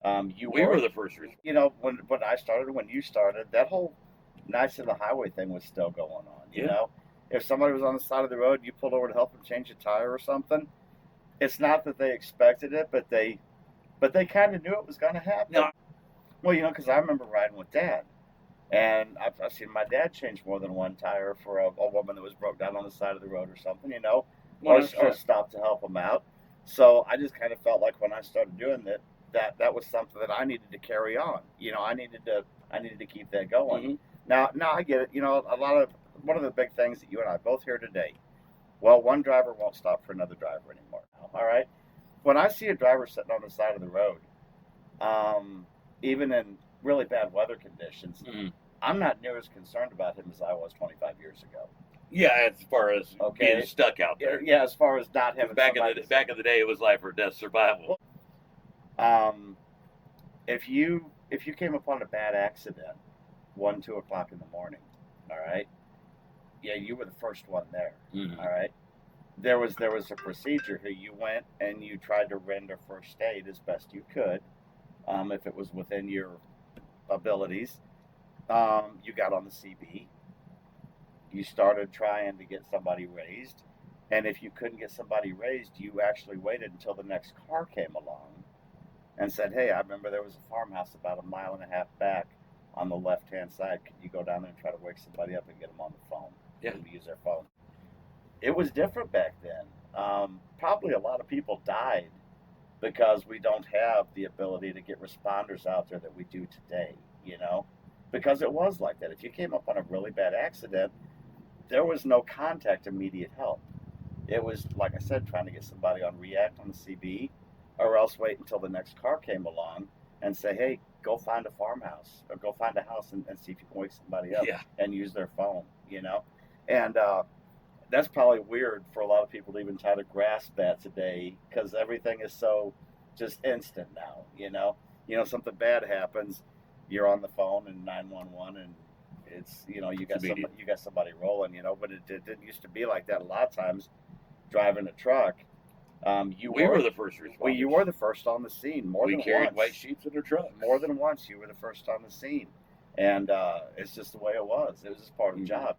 We were the first responders. When I started, when you started, that whole Knights of the Highway thing was still going on. Yeah. If somebody was on the side of the road, you pulled over to help them change a tire or something. It's not that they expected it, but they kind of knew it was going to happen. No. Well, because I remember riding with Dad, and I've seen my dad change more than one tire for a woman that was broke down on the side of the road or something, or stop to help them out. So I just kind of felt like when I started doing that was something that I needed to carry on. I needed to keep that going. Mm-hmm. Now I get it. One of the big things that you and I both hear today. Well, one driver won't stop for another driver anymore. All right. When I see a driver sitting on the side of the road, even in really bad weather conditions, Mm-hmm. I'm not near as concerned about him as I was 25 years ago. Yeah, as far as being stuck out there. Yeah, as far as not having back in the day, it was life or death survival. If you came upon a bad accident, 1, 2 o'clock in the morning, all right, yeah, you were the first one there. Mm-hmm. All right. There was a procedure here. You went and you tried to render first aid as best you could, if it was within your abilities. You got on the CB. You started trying to get somebody raised, and if you couldn't get somebody raised, you actually waited until the next car came along and said, "Hey, I remember there was a farmhouse about a mile and a half back on the left-hand side. Can you go down there and try to wake somebody up and get them on the phone? Yeah. To use their phone." It was different back then. Probably a lot of people died because we don't have the ability to get responders out there that we do today, because it was like that. If you came up on a really bad accident, there was no contact immediate help. It was, like I said, trying to get somebody on React on the CB, or else wait until the next car came along and say, "Hey, go find a farmhouse or go find a house and see if you can wake somebody up." Yeah. And use their phone, and that's probably weird for a lot of people to even try to grasp that today, because everything is so just instant now. Something bad happens, you're on the phone and 911, and it's you got somebody rolling. But it didn't used to be like that. A lot of times, driving a truck, we were the first responders. Well, you were the first on the scene. We carried white sheets in our truck. More than once, you were the first on the scene, and it's just the way it was. It was just part of the job.